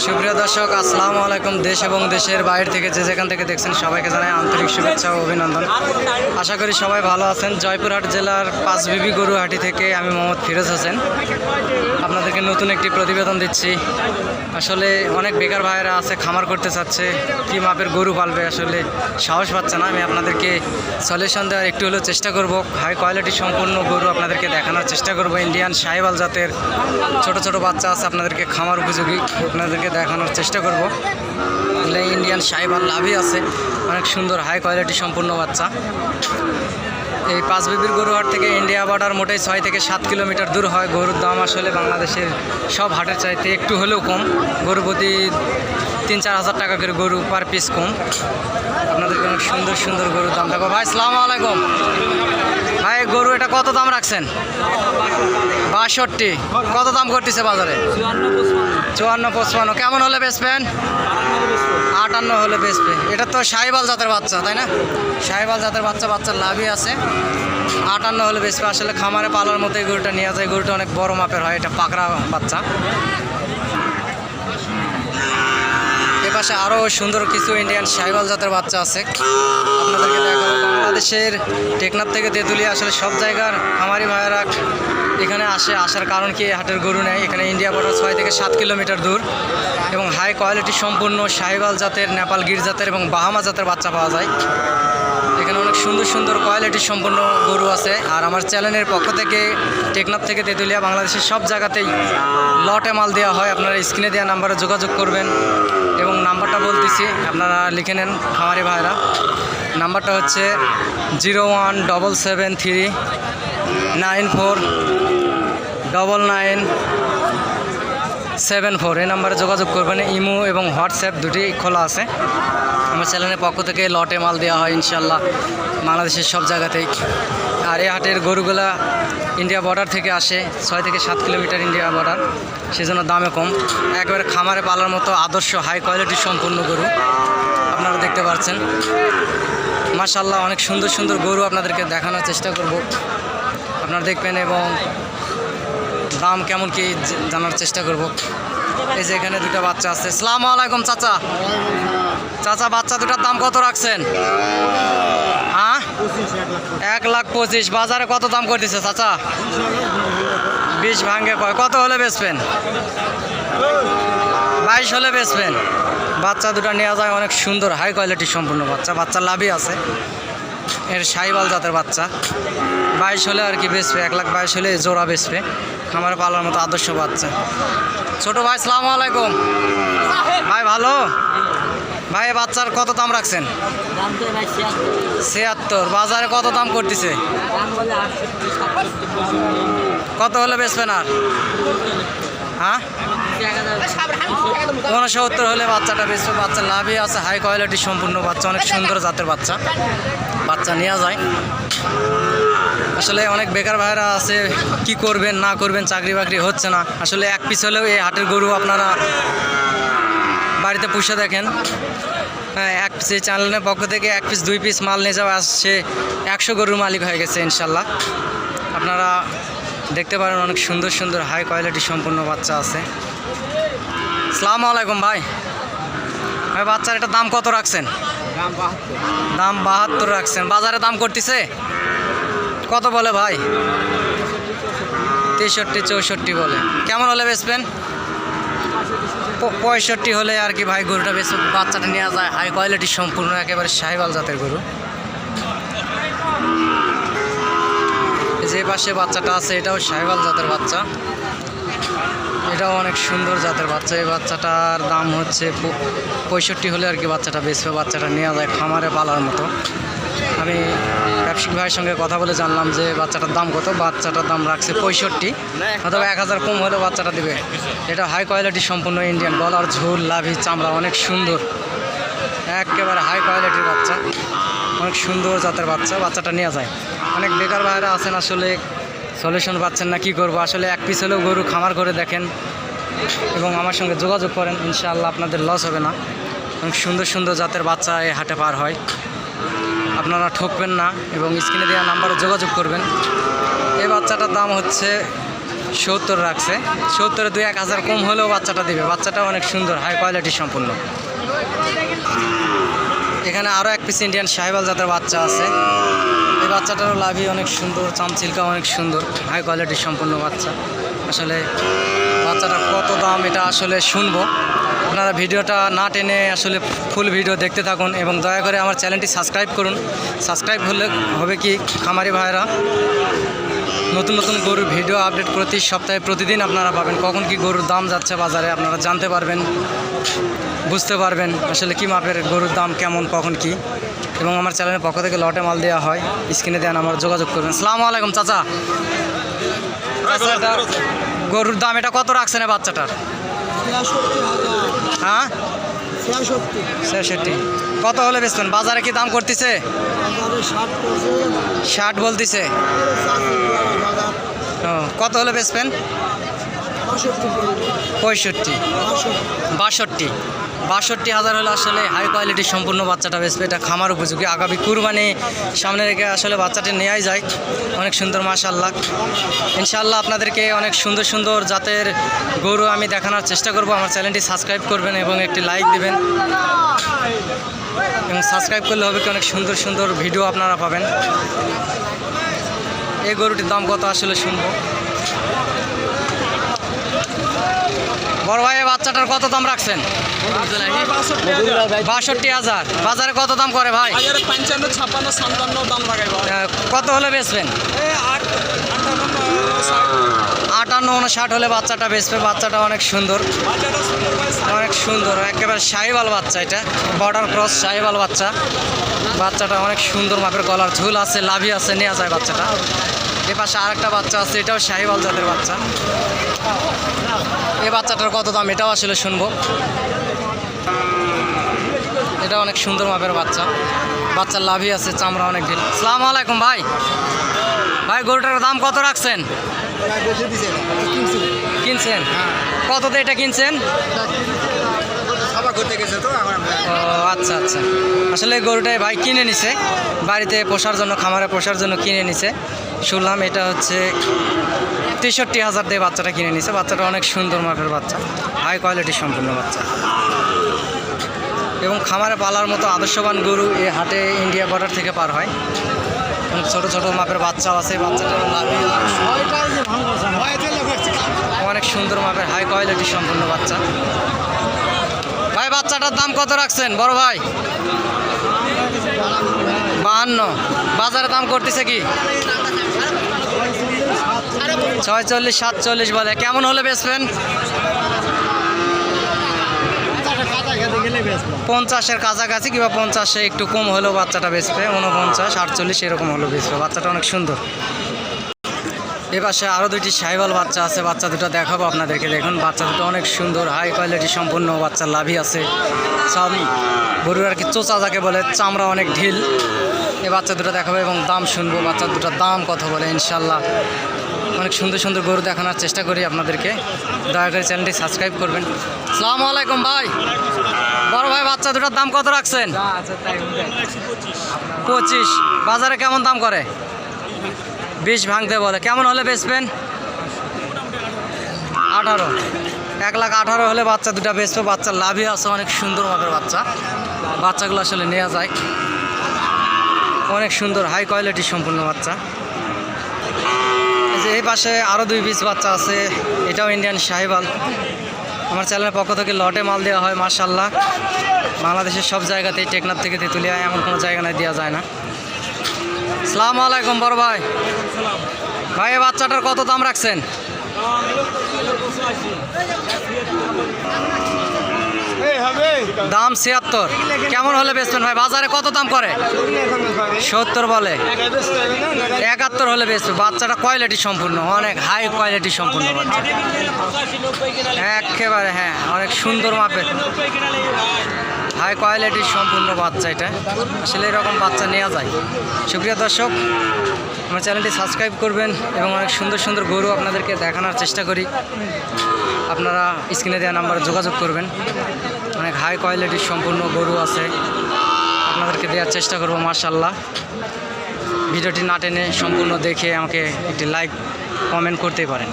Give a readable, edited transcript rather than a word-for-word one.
সুপ্রিয় দর্শক, আসসালামু আলাইকুম। দেশ এবং দেশের বাইরে থেকে যে যেখান থেকে দেখছেন সবাইকে জানাই আন্তরিক শুভেচ্ছা ও অভিনন্দন। আশা করি সবাই ভালো আছেন। জয়পুরহাট জেলার পাঁচবিবি গরুহাটি থেকে আমি মোহাম্মদ ফিরোজ হোসেন আপনাদেরকে নতুন একটি প্রতিবেদন দিচ্ছি। আসলে অনেক বেকার ভাইয়েরা আছে, খামার করতে চাচ্ছে, কী মাপের গরু পালবে আসলে সাহস পাচ্ছে না। আমি আপনাদেরকে সলিউশন দেওয়ার একটু হলেও চেষ্টা করব। হাই কোয়ালিটি সম্পূর্ণ গরু আপনাদেরকে দেখানোর চেষ্টা করব। ইন্ডিয়ান শাহিওয়াল জাতের ছোট ছোট বাচ্চা আছে, আপনাদেরকে খামার উপযোগী আপনাদেরকে দেখানোর চেষ্টা করব। এগুলো ইন্ডিয়ান শাহিওয়াল লাভই আছে, অনেক সুন্দর হাই কোয়ালিটি সম্পূর্ণ বাচ্চা। এই পাঁচবিবির গরুহাট থেকে ইন্ডিয়া বর্ডার মোটেই 6 থেকে 7 কিলোমিটার দূর হয়। গরুর দাম আসলে বাংলাদেশের সব হাটের চাইতে একটু হলেও কম। গরু প্রতি 3-4 হাজার টাকা করে গরু পার পিস কম। আপনাদেরকে অনেক সুন্দর সুন্দর গরুর দাম দেখো। ভাই আসসালামু আলাইকুম। ভাই গরু এটা কত দাম রাখছেন? 62। কত দাম করতেছে বাজারে? 54-55। কেমন হলে বেচবেন? 58 হলে বেচবে। এটা তো শাহিওয়াল জাতের বাচ্চা, তাই না? শাহিওয়াল জাতের বাচ্চার লাভই আছে। 58 হলে বেচবে। আসলে খামারে পালার মতো এই গরুটা নিয়ে যায়। গরুটা অনেক বড় মাপের হয়, এটা পাকড়া বাচ্চা। এপাশে আরও সুন্দর কিছু ইন্ডিয়ান শাহিওয়াল জাতের বাচ্চা আছে, আপনাদেরকে দেখাবো। বাংলাদেশের টেকনাফ থেকে তেঁতুলিয়া আসলে সব জায়গার খামারি ভাইয়েরা এখানে আসার কারণ কি, হাটের গরু নেয়। এখানে ইন্ডিয়া বর্ডার 6 থেকে 7 কিলোমিটার দূর এবং হাই কোয়ালিটি সম্পূর্ণ শাহিওয়াল জাতের, নেপাল গির জাতের এবং বাহামা জাতের বাচ্চা পাওয়া যায়। এখানে অনেক সুন্দর সুন্দর কোয়ালিটি সম্পন্ন গরু আছে। আর আমার চ্যানেলের পক্ষ থেকে টেকনাফ থেকে তেঁতুলিয়া বাংলাদেশের সব জায়গাতেই লটে মাল দেওয়া হয়। আপনারা স্ক্রিনে দেওয়া নাম্বারে যোগাযোগ করবেন এবং নাম্বারটা বলতেছি, আপনারা লিখে নেন খামারি ভাইরা। নাম্বারটা হচ্ছে 017394997 এই নাম্বারে যোগাযোগ করবেন। ইমো এবং হোয়াটসঅ্যাপ দুটি খোলা আছে। আমার চ্যানেলের পক্ষ থেকে লটে মাল দেওয়া হয় ইনশাল্লাহ বাংলাদেশের সব জায়গাতেই। আর এই হাটের গরুগুলা ইন্ডিয়া বর্ডার থেকে আসে, 6 থেকে 7 কিলোমিটার ইন্ডিয়া বর্ডার, সেজন্য দামে কম। একবারে খামারে পালার মতো আদর্শ হাই কোয়ালিটি সম্পূর্ণ গরু আপনারা দেখতে পাচ্ছেন। মাশাআল্লাহ অনেক সুন্দর সুন্দর গরু আপনাদেরকে দেখানোর চেষ্টা করব, আপনারা দেখবেন এবং দাম কেমন কি জানার চেষ্টা করব। এই যে এখানে দুটো বাচ্চা আছে। আসসালামু আলাইকুম চাচা। চাচা বাচ্চা দুটার দাম কত রাখছেন? হ্যাঁ, 1,25,000। বাজারে কত দাম করতেছে চাচা? 20 ভাঙ্গে কয়। কত হলে বেচবেন? 22 হলে বেচবেন। বাচ্চা দুটো নেওয়া যায়, অনেক সুন্দর হাই কোয়ালিটি সম্পূর্ণ বাচ্চার লাভই আছে। এর শাহিওয়াল জাতের বাচ্চা 22 হলে আর কি বেচবে। 1,22,000 হলে জোড়া বেচবে। খামারে পালার মতো আদর্শ বাচ্চা। ছোট ভাই আসসালামু আলাইকুম। ভাই ভালো? ভাই বাচ্চার কত দাম রাখছেন? 76। বাজারে কত দাম করতেছে? কত হলে বেচবেন? আর হ্যাঁ, 69 হলে বাচ্চাটা বেচবে। বাচ্চার লাভই আছে, হাই কোয়ালিটি সম্পূর্ণ বাচ্চা, অনেক সুন্দর জাতের বাচ্চা নেওয়া যায়। আসলে অনেক বেকার ভাইরা আছে, কি করবেন না করবেন, চাকরি বাকরি হচ্ছে না। আসলে এক পিস হলেও এই হাটের গরু আপনারা বাড়িতে পুষে দেখেন। হ্যাঁ, এক পিস এই চ্যানেলের পক্ষ থেকে 1 পিস 2 পিস মাল নিয়ে যাওয়া আসছে, 100 গরুর মালিক হয়ে গেছে ইনশাল্লাহ। আপনারা দেখতে পারেন অনেক সুন্দর সুন্দর হাই কোয়ালিটি সম্পূর্ণ বাচ্চা আছে। আসসালামু আলাইকুম ভাই। ভাই বাচ্চার এটা দাম কত রাখছেন? দাম 72 রাখছেন। বাজারে দাম করতেছে কত বলে ভাই? 63-64 বলে। কেমন হলে বেচবেন? 65 হলে আর কি ভাই গরুটা বেশ বাচ্চাটা নেওয়া যায়। হাই কোয়ালিটি সম্পূর্ণ একেবারে শাহিওয়াল জাতের গরু। যে পাশে বাচ্চাটা আছে এটাও শাহিওয়াল জাতের বাচ্চা, এটাও অনেক সুন্দর জাতের বাচ্চা। এই বাচ্চাটার দাম হচ্ছে 65 হলে আর কি বাচ্চাটা বেচবে। বাচ্চাটা নেওয়া যায় খামারে পালার মতো। আমি ব্যবসায়িক ভাইয়ের সঙ্গে কথা বলে জানলাম যে বাচ্চাটার দাম কত। বাচ্চাটার দাম রাখছে 65, অথবা 1000 কম হলে বাচ্চাটা দিবে। এটা হাই কোয়ালিটি সম্পূর্ণ ইন্ডিয়ান, গলার ঝোল, লাভি, চামড়া অনেক সুন্দর, একেবারে হাই কোয়ালিটির বাচ্চা, অনেক সুন্দর জাতের বাচ্চাটা নেওয়া যায়। অনেক বেকার ভাইরা আছেন, আসলে সলিউশন পাচ্ছেন না, কি করবো। আসলে এক পিস হলেও গরু খামার করে দেখেন এবং আমার সঙ্গে যোগাযোগ করেন, ইনশাআল্লাহ আপনাদের লস হবে না। অনেক সুন্দর সুন্দর জাতের বাচ্চা এই হাটে পার হয়, আপনারা ঠকবেন না এবং স্ক্রিনে দেওয়া নাম্বারে যোগাযোগ করবেন। এই বাচ্চাটার দাম হচ্ছে 70 রাখছে। 70-এ 2-1 হাজার কম হলেও বাচ্চাটা দিবে। বাচ্চাটা অনেক সুন্দর, হাই কোয়ালিটি সম্পূর্ণ। এখানে আরও এক পিস ইন্ডিয়ান সাহিওয়াল জাতের বাচ্চা আছে। এই বাচ্চাটারও লাভি অনেক সুন্দর, চামচিলকা অনেক সুন্দর, হাই কোয়ালিটির সম্পূর্ণ বাচ্চা। আসলে বাচ্চাটার কত দাম এটা আসলে শুনবো। আপনারা ভিডিওটা না টেনে আসলে ফুল ভিডিও দেখতে থাকুন এবং দয়া করে আমার চ্যানেলটি সাবস্ক্রাইব করুন। সাবস্ক্রাইব হলে হবে কি, খামারি ভাইরা নতুন নতুন গরুর ভিডিও আপডেট প্রতি সপ্তাহে প্রতিদিন আপনারা পাবেন। কখন কি গরুর দাম যাচ্ছে বাজারে আপনারা জানতে পারবেন, বুঝতে পারবেন আসলে কি মাপের গরুর দাম কেমন, কখন কি। এবং আমার চ্যানেলের পক্ষ থেকে লটে মাল দেওয়া হয়, স্ক্রিনে দেন, আমার যোগাযোগ করবেন। আসসালামু আলাইকুম চাচা। গরুর দাম এটা কত রাখছেন এই বাচ্চাটার? হ্যাঁ 66। কত হলে বেচবেন? বাজারে কি দাম করতেছে? 60 বলতেছে। ও, কত হলে বেচবেন? 62,000 হলে আসলে হাই কোয়ালিটির সম্পূর্ণ বাচ্চাটা বেচবে। এটা খামার উপযোগী, আগামী কুরবানি সামনে রেখে আসলে বাচ্চাটি নেওয়াই যায়। অনেক সুন্দর, মাশাআল্লাহ। ইনশাআল্লাহ আপনাদেরকে অনেক সুন্দর সুন্দর জাতের গরু আমি দেখানোর চেষ্টা করব। আমার চ্যানেলটি সাবস্ক্রাইব করবেন এবং একটি লাইক দিবেন। এবং সাবস্ক্রাইব করলে হবে কি, অনেক সুন্দর সুন্দর ভিডিও আপনারা পাবেন। এই গরুটির দাম কত আসলে শুনবো। বড় ভাই, বাচ্চাটার কত দাম রাখছেন? 62,000। বাজারে কত দাম করে ভাই? 55, 56, 57 দাম লাগাই। কত হলে বেচবেন? 58-59 হলে বাচ্চাটা বেচবে। বাচ্চাটা অনেক সুন্দর, অনেক সুন্দর, একেবারে শাহিওয়াল বাচ্চা। এটা বর্ডার ক্রস শাহিওয়াল বাচ্চা। বাচ্চাটা অনেক সুন্দর মাপের, গলার ঝুল আছে, লাভি আছে, নেওয়া যায় বাচ্চাটা। এ পাশে আরেকটা বাচ্চা আছে, এটাও শাহিওয়াল জাতের বাচ্চা। এই বাচ্চাটার কত দাম এটাও আসলে শুনবো। এটা অনেক সুন্দর মাপের বাচ্চা। বাচ্চার লাভি আছে, চামড়া অনেক ঢিল। আসসালামু আলাইকুম ভাই। ভাই, গরুটার দাম কত রাখছেন? কিনছেন? কততে এটা কিনছেন? ও আচ্ছা আচ্ছা। আসলে গরুটাই ভাই কিনে নিছে, বাড়িতে পোষার জন্য, খামারে পোষার জন্য কিনে নিছে। শুনলাম এটা হচ্ছে 63,000 দিয়ে বাচ্চাটা কিনে নিছে। বাচ্চাটা অনেক সুন্দর মাপের বাচ্চা, হাই কোয়ালিটির সম্পূর্ণ বাচ্চা। এবং খামারে পালার মতো আদর্শবান গরু এই হাটে ইন্ডিয়া বর্ডার থেকে পার হয়। অনেক ছোটো ছোটো মাপের বাচ্চাও আছে। বাচ্চাটার লাভি অনেক সুন্দর মাপের, হাই কোয়ালিটির সম্পূর্ণ বাচ্চা। ভাই, বাচ্চাটার দাম কত রাখছেন বড় ভাই? 52। বাজারে দাম করতেছে কি? 46-47 বলে। কেমন হলে বেচবেন? 50-এর কাছাকাছি কিংবা 50-এ একটু কম হলেও বাচ্চাটা বেচবে। 49-48 এরকম হলেও বেচবে। বাচ্চাটা অনেক সুন্দর। এ পাশে আরও দুটি সাহিওয়াল বাচ্চা আছে। বাচ্চা দুটো দেখাবো আপনাদেরকে। দেখুন বাচ্চা দুটো অনেক সুন্দর, হাই কোয়ালিটি সম্পূর্ণ। বাচ্চার লাভি আছে, গরুর আর কি চোচা যাকে বলে, চামড়া অনেক ঢিল। এই বাচ্চা দুটো দেখাবো এবং দাম শুনবো। বাচ্চা দুটোর দাম কত বলে ইনশাল্লাহ। অনেক সুন্দর সুন্দর গরু দেখানোর চেষ্টা করি আপনাদেরকে। দয়া করে চ্যানেলটি সাবস্ক্রাইব করবেন। আসসালামু আলাইকুম ভাই। বড় ভাই, বাচ্চা দুটোর দাম কত রাখছেন? 25। বাজারে কেমন দাম করে? 20 ভাঙতে বলে। কেমন হলে বেচবেন? 18। 1,18,000 হলে বাচ্চা দুটা বেচবে। বাচ্চার লাভই আছে, অনেক সুন্দর মাপের বাচ্চা। বাচ্চাগুলো আসলে নেওয়া যায়, অনেক সুন্দর, হাই কোয়ালিটির সম্পূর্ণ বাচ্চা। এই যে এই পাশে আরও 2 পিস বাচ্চা আছে। এটাও ইন্ডিয়ান সাহিওয়াল। আমার চ্যানেলের পক্ষ থেকে লটে মাল দেওয়া হয়, মাশাআল্লাহ। বাংলাদেশের সব জায়গাতেই, টেকনাফ থেকে তেঁতুলিয়া, এমন কোনো জায়গা নাই দেওয়া যায় না। আসসালামু আলাইকুম বড় ভাই। ভাই, এই বাচ্চাটার কত দাম রাখছেন? দাম 76। কেমন হলে বেচবেন ভাই? বাজারে কত দাম করে? 70 বলে। 71 হলে বেচবে। বাচ্চাটা কোয়ালিটি সম্পূর্ণ, অনেক হাই কোয়ালিটি সম্পূর্ণ বাচ্চা, একেবারে। হ্যাঁ, অনেক সুন্দর মাপের, হাই কোয়ালিটির সম্পূর্ণ বাচ্চা। এটা আসলে এরকম বাচ্চা নেওয়া যায়। সুপ্রিয় দর্শক, আমার চ্যানেলটি সাবস্ক্রাইব করবেন এবং অনেক সুন্দর সুন্দর গরু আপনাদেরকে দেখানোর চেষ্টা করি। আপনারা স্ক্রিনে দেওয়া নাম্বারে যোগাযোগ করবেন। অনেক হাই কোয়ালিটির সম্পূর্ণ গরু আছে, আপনাদেরকে দেওয়ার চেষ্টা করব। মাশাআল্লাহ, ভিডিওটি না টেনে সম্পূর্ণ দেখে আমাকে একটি লাইক কমেন্ট করতেই পারেন।